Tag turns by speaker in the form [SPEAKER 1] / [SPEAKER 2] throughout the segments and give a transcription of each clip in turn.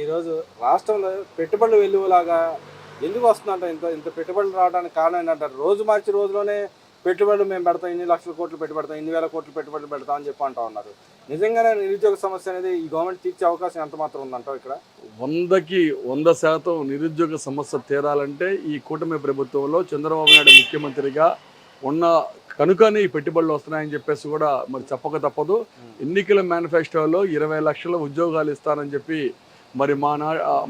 [SPEAKER 1] ఈరోజు రాష్ట్రంలో పెట్టుబడులు వెలువలాగా ఎందుకు వస్తుందంట ఇంత ఇంత పెట్టుబడులు రావడానికి కారణం ఏంటంటారు? రోజు మార్చి రోజులోనే పెట్టుబడులు మేము పెడతాం, ఇన్ని లక్షల కోట్లు పెట్టుబడతాం, ఇన్ని వేల కోట్లు పెట్టుబడులు పెడతాం అని చెప్పి అంటా ఉన్నారు. నిజంగానే నిరుద్యోగ సమస్య అనేది ఈ గవర్నమెంట్ తీర్చే అవకాశం ఎంత మాత్రం ఉందంటావు ఇక్కడ?
[SPEAKER 2] 100కి 100% నిరుద్యోగ సమస్య తీరాలంటే ఈ కూటమి ప్రభుత్వంలో చంద్రబాబు నాయుడు ముఖ్యమంత్రిగా ఉన్న కనుకనే ఈ పెట్టుబడులు వస్తున్నాయని చెప్పేసి కూడా మరి చెప్పక తప్పదు. ఎన్నికల మేనిఫెస్టోలో 20 లక్షల ఉద్యోగాలు ఇస్తానని చెప్పి మరి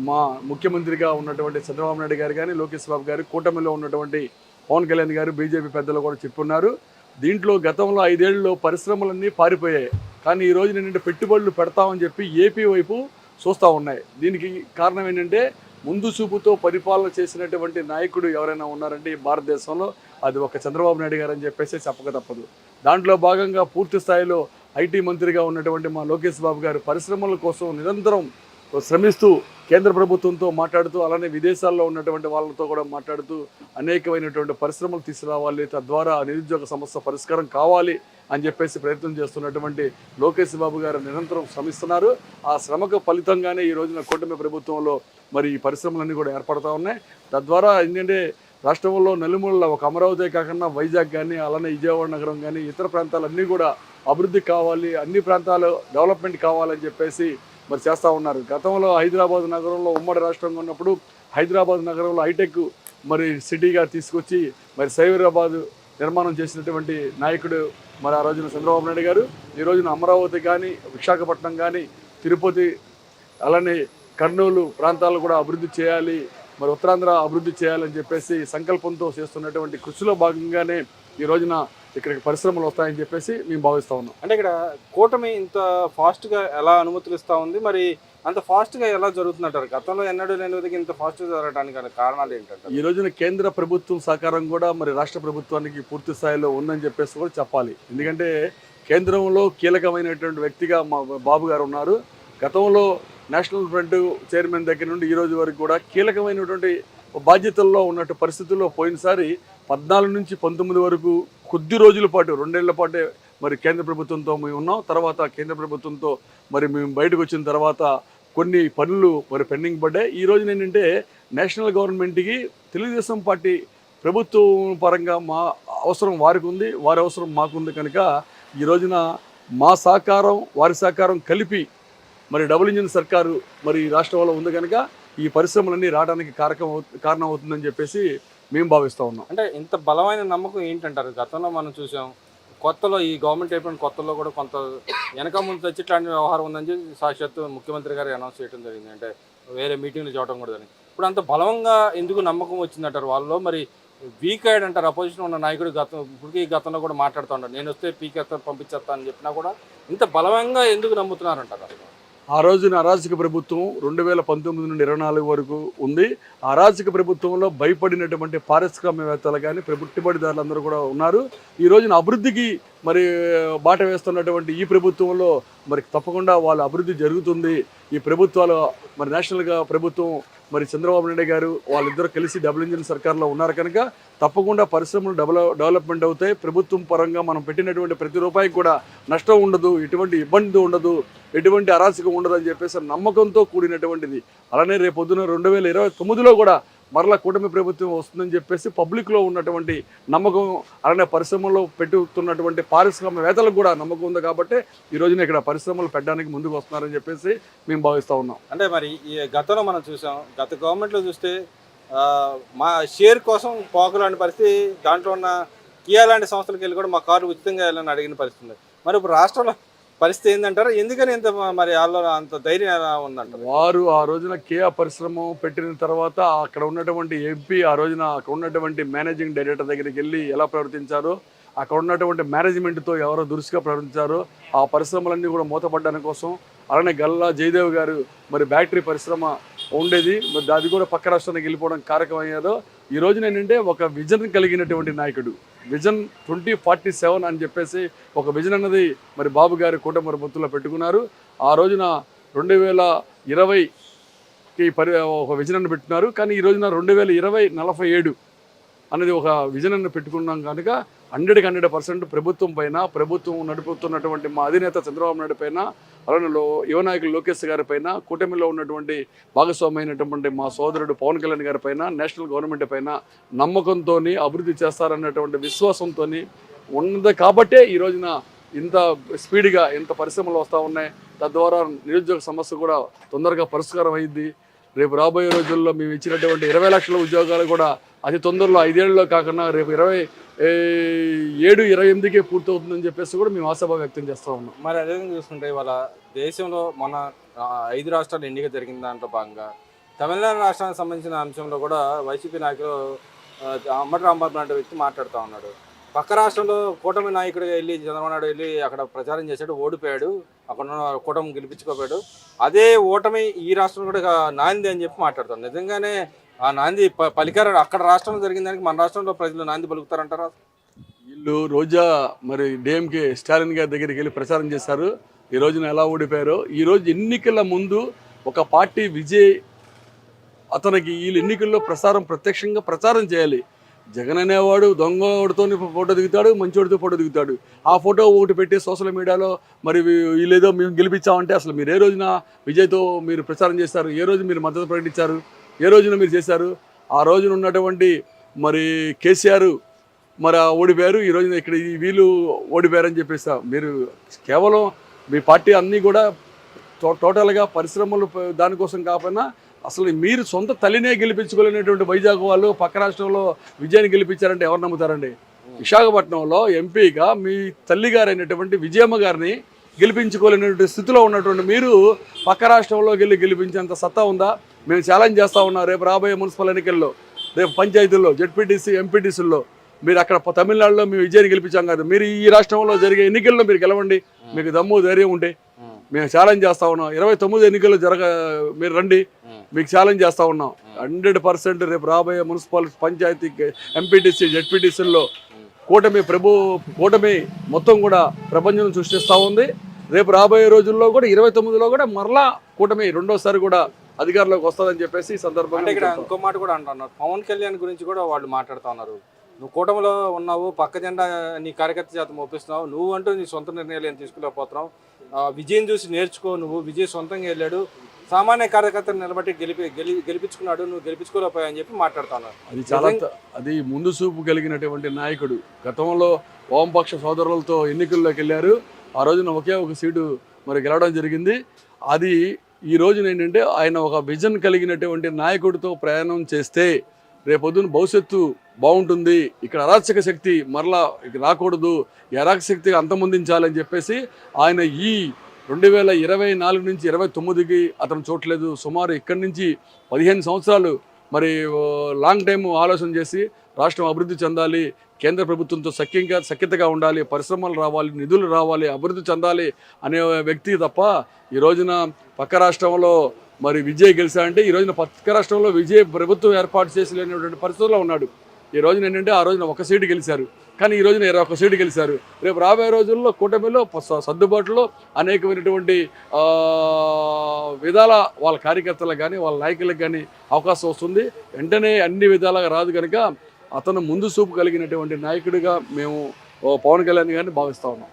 [SPEAKER 2] మా ముఖ్యమంత్రిగా ఉన్నటువంటి చంద్రబాబు నాయుడు గారు కానీ, లోకేష్ బాబు గారు, కూటమిలో ఉన్నటువంటి పవన్ కళ్యాణ్ గారు, బీజేపీ పెద్దలు కూడా చెప్పున్నారు. దీంట్లో గతంలో 5 ఏళ్ళలో పరిశ్రమలన్నీ పారిపోయాయి. కానీ ఈ రోజు ఏంటంటే పెట్టుబడులు పెడతామని చెప్పి ఏపీ వైపు చూస్తూ ఉన్నాయి. దీనికి కారణం ఏంటంటే ముందు చూపుతో పరిపాలన చేసినటువంటి నాయకుడు ఎవరైనా ఉన్నారంటే ఈ భారతదేశంలో అది ఒక చంద్రబాబు నాయుడు గారు అని చెప్పేసి చెప్పక తప్పదు. దాంట్లో భాగంగా పూర్తి స్థాయిలో ఐటీ మంత్రిగా ఉన్నటువంటి మా లోకేష్ బాబు గారు పరిశ్రమల కోసం నిరంతరం శ్రమిస్తూ కేంద్ర ప్రభుత్వంతో మాట్లాడుతూ, అలానే విదేశాల్లో ఉన్నటువంటి వాళ్ళతో కూడా మాట్లాడుతూ అనేకమైనటువంటి పరిశ్రమలు తీసుకురావాలి, తద్వారా నిరుద్యోగ సమస్య పరిష్కారం కావాలి అని చెప్పేసి ప్రయత్నం చేస్తున్నటువంటి లోకేష్ బాబు గారు నిరంతరం శ్రమిస్తున్నారు. ఆ శ్రమకు ఫలితంగానే ఈ రోజున కూటమి ప్రభుత్వంలో మరి ఈ పరిశ్రమలన్నీ కూడా ఏర్పడతా ఉన్నాయి. తద్వారా ఏంటంటే రాష్ట్రంలో నలుమూలల ఒక అమరావతి కాకుండా వైజాగ్ కానీ, అలానే విజయవాడ నగరం కానీ, ఇతర ప్రాంతాలన్నీ కూడా అభివృద్ధి కావాలి, అన్ని ప్రాంతాలు డెవలప్మెంట్ కావాలని చెప్పేసి మరి చేస్తూ ఉన్నారు. గతంలో హైదరాబాద్ నగరంలో ఉమ్మడి రాష్ట్రంగా ఉన్నప్పుడు హైదరాబాద్ నగరంలో హైటెక్ మరి సిటీగా తీసుకొచ్చి మరి సైబరాబాద్ నిర్మాణం చేసినటువంటి నాయకుడు మరి ఆ రోజున చంద్రబాబు నాయుడు గారు. ఈ రోజున అమరావతి కానీ, విశాఖపట్నం కానీ, తిరుపతి, అలానే కర్నూలు ప్రాంతాలు కూడా అభివృద్ధి చేయాలి, మరి ఉత్తరాంధ్ర అభివృద్ధి చేయాలని చెప్పేసి సంకల్పంతో చేస్తున్నటువంటి కృషిలో భాగంగానే ఈ రోజున ఇక్కడికి పరిశ్రమలు వస్తాయని చెప్పేసి మేము భావిస్తూ ఉన్నాం.
[SPEAKER 1] అంటే ఇక్కడ కూటమి ఇంత ఫాస్ట్గా ఎలా అనుమతులు ఇస్తూ ఉంది, మరి అంత ఫాస్ట్గా ఎలా జరుగుతుందంటారు? గతంలో ఎన్నడూ లేని విధంగా ఇంత ఫాస్ట్గా జరగడానికి గల కారణాలు ఏంటంటారు?
[SPEAKER 2] ఈ రోజున కేంద్ర ప్రభుత్వం సహకారం కూడా మరి రాష్ట్ర ప్రభుత్వానికి పూర్తి స్థాయిలో ఉందని చెప్పేసి కూడా చెప్పాలి. ఎందుకంటే కేంద్రంలో కీలకమైనటువంటి వ్యక్తిగా మా బాబు గారు ఉన్నారు. గతంలో నేషనల్ ఫ్రంట్ చైర్మన్ దగ్గర నుండి ఈ రోజు వరకు కూడా కీలకమైనటువంటి బాధ్యతల్లో ఉన్నట్టు పరిస్థితుల్లో పోయినసారి 14 నుంచి 19 వరకు కొద్ది రోజుల పాటు 2 ఏళ్ల పాటే మరి కేంద్ర ప్రభుత్వంతో మేము ఉన్నాం. తర్వాత కేంద్ర ప్రభుత్వంతో మరి మేము బయటకు వచ్చిన తర్వాత కొన్ని పనులు మరి పెండింగ్ పడ్డాయి. ఈ రోజున ఏంటంటే నేషనల్ గవర్నమెంట్కి తెలుగుదేశం పార్టీ ప్రభుత్వం పరంగా మా అవసరం వారికి ఉంది, వారి అవసరం మాకుంది. కనుక ఈ రోజున మా సహకారం వారి సహకారం కలిపి మరి డబుల్ ఇంజిన్ సర్కారు మరి రాష్ట్రంలో ఉంది. కనుక ఈ పరిశ్రమలన్నీ రావడానికి కారణం అవుతుందని చెప్పేసి మేము భావిస్తూ ఉన్నాం.
[SPEAKER 1] అంటే ఇంత బలమైన నమ్మకం ఏంటంటారు? గతంలో మనం చూసాం, కొత్తలో ఈ గవర్నమెంట్ అయిపోయిన కొత్తలో కూడా కొంత వెనక ముందు తెచ్చి ఇట్లాంటి వ్యవహారం ఉందని చెప్పి సాక్షాత్తు ముఖ్యమంత్రి గారు అనౌన్స్ చేయడం జరిగింది. అంటే వేరే మీటింగ్లు చూడటం కూడా జరిగింది. ఇప్పుడు అంత బలంగా ఎందుకు నమ్మకం వచ్చిందంటారు వాళ్ళలో? మరి వీక్ అయ్యాడు అంటారు అపోజిషన్ ఉన్న నాయకుడు. ఇప్పటికీ గతంలో కూడా మాట్లాడుతూ ఉంటారు, నేను వస్తే పీకేస్తాను పంపించేస్తా అని చెప్పినా కూడా ఇంత బలంగా ఎందుకు నమ్ముతున్నారంటారు అసలు?
[SPEAKER 2] ఆ రోజున అరాచక ప్రభుత్వం 2019 నుండి 24 వరకు ఉంది. ఆ అరాచక ప్రభుత్వంలో భయపడినటువంటి పారిశ్రామికవేత్తలు కానీ, పెట్టుబడిదారులందరూ కూడా ఉన్నారు. ఈ రోజున అభివృద్ధికి మరి బాట వేస్తున్నటువంటి ఈ ప్రభుత్వంలో మరి తప్పకుండా వాళ్ళ అభివృద్ధి జరుగుతుంది. ఈ ప్రభుత్వాలు మరి నేషనల్గా ప్రభుత్వం మరి చంద్రబాబు నాయుడు గారు వాళ్ళిద్దరూ కలిసి డబుల్ ఇంజిన్ సర్కార్లో ఉన్నారు. కనుక తప్పకుండా పరిశ్రమలు డెవలప్మెంట్ అవుతాయి. ప్రభుత్వం పరంగా మనం పెట్టినటువంటి ప్రతి రూపాయికి కూడా నష్టం ఉండదు, ఎటువంటి ఇబ్బంది ఉండదు, ఎటువంటి అరాచకం ఉండదు అని చెప్పేసి నమ్మకంతో కూడినటువంటిది. అలానే రేపొద్దున 2029లో కూడా మరలా కూటమి ప్రభుత్వం వస్తుందని చెప్పేసి పబ్లిక్లో ఉన్నటువంటి నమ్మకం, అలానే పరిశ్రమల్లో పెట్టుతున్నటువంటి పారిశ్రామికవేత్తలకు కూడా నమ్మకం ఉంది. కాబట్టి ఈ రోజున ఇక్కడ పరిశ్రమలు పెట్టడానికి ముందుకు వస్తున్నారని చెప్పేసి మేము భావిస్తూ ఉన్నాం.
[SPEAKER 1] అంటే మరి ఈ గతంలో మనం చూసాం, గత గవర్నమెంట్లో చూస్తే మా షేర్ కోసం పోకలాంటి పరిస్థితి, దాంట్లో ఉన్న కియా లాంటి సంస్థలకు వెళ్ళి కూడా మా కారు ఉచితంగా వెళ్ళని అడిగిన పరిస్థితి ఉంది. మరి ఇప్పుడు రాష్ట్రంలో పరిస్థితి ఏంటంటారు? ఎందుకని ఇంత మరి వాళ్ళు అంత ధైర్యం ఎలా ఉందంటారు?
[SPEAKER 2] వారు ఆ రోజున కియా పరిశ్రమ పెట్టిన తర్వాత అక్కడ ఉన్నటువంటి ఎంపీ ఆ రోజున అక్కడ ఉన్నటువంటి మేనేజింగ్ డైరెక్టర్ దగ్గరికి వెళ్ళి ఎలా ప్రవర్తించారో, అక్కడ ఉన్నటువంటి మేనేజ్మెంట్తో ఎవరో దురుసుగా ప్రవర్తించారో, ఆ పరిశ్రమలన్నీ కూడా మూతపడ్డానికి కోసం. అలానే గల్లా జయదేవ్ గారు మరి బ్యాటరీ పరిశ్రమ ఉండేది, మరి అది కూడా పక్క రాష్ట్రానికి వెళ్ళిపోవడం కారకమయ్యారో. ఈ రోజున ఏంటంటే ఒక విజన్ కలిగినటువంటి నాయకుడు, విజన్ 2047 అని చెప్పేసి ఒక విజన్ అన్నది మరి బాబు గారు కూటమి ప్రభుత్వంలో పెట్టుకున్నారు. ఆ రోజున 2020కి ఒక విజన్ అನ್ನು పెట్టుకున్నారు. కానీ ఈ రోజున 2047 అనేది ఒక విజన్ అನ್ನು పెట్టుకున్నాం కనుక 100% ప్రభుత్వం పైన, ప్రభుత్వం నడుపుతున్నటువంటి మా అధినేత చంద్రబాబు నాయుడు పైన, అలానే యువ నాయకులు లోకేష్ గారి పైన, కూటమిలో ఉన్నటువంటి భాగస్వామైనటువంటి మా సోదరుడు పవన్ కళ్యాణ్ గారి పైన, నేషనల్ గవర్నమెంట్ పైన నమ్మకంతో అభివృద్ధి చేస్తారన్నటువంటి విశ్వాసంతో ఉన్నది కాబట్టే ఈ రోజున ఇంత స్పీడ్గా ఇంత పరిశ్రమలు వస్తూ ఉన్నాయి. తద్వారా నిరుద్యోగ సమస్య కూడా తొందరగా పరిష్కారం అయ్యింది. రేపు రాబోయే రోజుల్లో మేము ఇచ్చినటువంటి 20 లక్షల ఉద్యోగాలు కూడా అతి తొందరలో 5 ఏళ్ళలో కాకుండా రేపు 27-28కే పూర్తవుతుందని చెప్పేసి కూడా మేము ఆశాభావం వ్యక్తం చేస్తూ ఉన్నాం.
[SPEAKER 1] మరి అదేవిధంగా చూసుకుంటే ఇవాళ దేశంలో మన 5 రాష్ట్రాల ఎన్నిక జరిగిన దాంట్లో భాగంగా తమిళనాడు రాష్ట్రానికి సంబంధించిన అంశంలో కూడా వైసీపీ నాయకులు అంబటి రాంబాబు లాంటి వ్యక్తి మాట్లాడుతూ ఉన్నాడు. పక్క రాష్ట్రంలో కూటమి నాయకుడిగా వెళ్ళి చంద్రబాబు నాయుడు వెళ్ళి అక్కడ ప్రచారం చేశాడు, ఓడిపోయాడు, అక్కడ కూటమి గెలిపించుకోపోయాడు. అదే ఓటమి ఈ రాష్ట్రంలో కూడా నాంది అని చెప్పి మాట్లాడతాడు. నిజంగానే ఆ నాంది పలికారు అక్కడ రాష్ట్రంలో జరిగిన దానికి మన రాష్ట్రంలో ప్రజలు నాంది పలుకుతారంటారా?
[SPEAKER 2] వీళ్ళు రోజా మరి డిఎంకే స్టాలిన్ గారి దగ్గరికి వెళ్ళి ప్రచారం చేశారు. ఈ రోజున ఎలా ఓడిపోయారో, ఈరోజు ఎన్నికల ముందు ఒక పార్టీ విజయ్ అతనికి వీళ్ళు ఎన్నికల్లో ప్రత్యక్షంగా ప్రచారం చేయాలి. జగన్ అనేవాడు దొంగోడితో ఫోటో దిగుతాడు, మంచోడితో ఫోటో దిగుతాడు. ఆ ఫోటో ఒకటి పెట్టి సోషల్ మీడియాలో మరి వీళ్ళేదో మేము గెలిపించామంటే అసలు మీరు ఏ రోజున విజయ్తో మీరు ప్రచారం చేశారు? ఏ రోజు మీరు మద్దతు ప్రకటించారు? ఏ రోజున మీరు చేశారు? ఆ రోజున ఉన్నటువంటి మరి కేసీఆర్ మరి ఓడిపోయారు. ఈ రోజున ఇక్కడ వీళ్ళు ఓడిపోయారని చెప్పేసి మీరు కేవలం మీ పార్టీ అన్నీ కూడా టోటల్గా పరిశ్రమలు దానికోసం కాకపోయినా అసలు మీరు సొంత తల్లినే గెలిపించుకోలేనటువంటి వైజాగ్ వాళ్ళు పక్క రాష్ట్రంలో విజయాన్ని గెలిపించారంటే ఎవరు నమ్ముతారండి? విశాఖపట్నంలో ఎంపీగా మీ తల్లిగారైనటువంటి విజయమ్మ గారిని గెలిపించుకోలేనటువంటి స్థితిలో ఉన్నటువంటి మీరు పక్క రాష్ట్రంలో గెలిపించేంత సత్తా ఉందా? మేము ఛాలెంజ్ చేస్తూ ఉన్నాం. రేపు రాబోయే మున్సిపల్ ఎన్నికల్లో, రేపు పంచాయతీల్లో, జెడ్పీటీసీ, ఎంపీటీసీల్లో మీరు అక్కడ తమిళనాడులో మేము విజయాన్ని గెలిపించాం కాదు, మీరు ఈ రాష్ట్రంలో జరిగే ఎన్నికల్లో మీరు గెలవండి. మీకు దమ్ము ధైర్యం ఉంటే మేము ఛాలెంజ్ చేస్తూ ఉన్నాం. 29 ఎన్నికలు మీరు రండి, మీకు ఛాలెంజ్ చేస్తూ ఉన్నాం. 100% రేపు రాబోయే మున్సిపల్, పంచాయతీ, ఎంపీటీసీ, జెడ్పీటీసీల్లో కూటమి మొత్తం కూడా ప్రపంచం సృష్టిస్తూ ఉంది. రేపు రాబోయే రోజుల్లో కూడా 29లో కూడా మరలా కూటమి రెండోసారి కూడా అధికారంలోకి వస్తుందని చెప్పేసి ఈ సందర్భంగా
[SPEAKER 1] ఇక్కడ ఇంకో మాట కూడా అంటున్నారు. పవన్ కళ్యాణ్ గురించి కూడా వాళ్ళు మాట్లాడుతూ ఉన్నారు. నువ్వు కూటమిలో ఉన్నావు, పక్క జెండా నీ కార్యకర్త చేత మోపిస్తున్నావు, నువ్వు అంటూ నీ సొంత నిర్ణయాలు ఏం తీసుకోలేకపోతున్నావు, విజయం చూసి నేర్చుకో, నువ్వు విజయ్ సొంతంగా వెళ్ళాడు, సామాన్య కార్యకర్తను నిలబట్టి గెలిపించుకున్నాడు, నువ్వు గెలిపించుకోలేకపోయావు అని చెప్పి మాట్లాడుతున్నారు.
[SPEAKER 2] అది చాలా అది ముందు చూపు కలిగినటువంటి నాయకుడు. గతంలో వామపక్ష సోదరులతో ఎన్నికల్లోకి వెళ్ళారు. ఆ రోజున ఒకే ఒక సీటు మరి గెలవడం జరిగింది. అది ఈ రోజున ఏంటంటే ఆయన ఒక విజన్ కలిగినటువంటి నాయకుడితో ప్రయాణం చేస్తే రేపొద్దున భవిష్యత్తు బాగుంటుంది, ఇక్కడ అరాచక శక్తి మరలా రాకూడదు, ఈ అరాచక శక్తి అంతమొందించాలని చెప్పేసి ఆయన ఈ 2024 నుంచి 29కి అతను చూడలేదు. సుమారు ఇక్కడి నుంచి 15 సంవత్సరాలు మరి లాంగ్ టైం ఆలోచన చేసి రాష్ట్రం అభివృద్ధి చెందాలి, కేంద్ర ప్రభుత్వంతో సఖ్యతగా ఉండాలి, పరిశ్రమలు రావాలి, నిధులు రావాలి, అభివృద్ధి చెందాలి అనే వ్యక్తి తప్ప ఈ రోజున పక్క రాష్ట్రంలో మరి విజయ్ గెలిచారంటే ఈ రోజున పక్క రాష్ట్రంలో విజయ్ ప్రభుత్వం ఏర్పాటు చేసలేనటువంటి పరిస్థితుల్లో ఉన్నాడు. ఈ రోజున ఏంటంటే ఆ రోజున ఒక సీటు గెలిచారు, కానీ ఈ రోజున 21 సీటు గెలిచారు. రేపు రాబోయే రోజుల్లో కూటమిలో సర్దుబాటులో అనేకమైనటువంటి విధాల వాళ్ళ కార్యకర్తలకు కానీ వాళ్ళ నాయకులకు కానీ అవకాశం వస్తుంది. వెంటనే అన్ని విధాలుగా రాదు కనుక అతను ముందు చూపు కలిగినటువంటి నాయకుడిగా మేము పవన్ కళ్యాణ్ గారిని భావిస్తూ ఉన్నాం.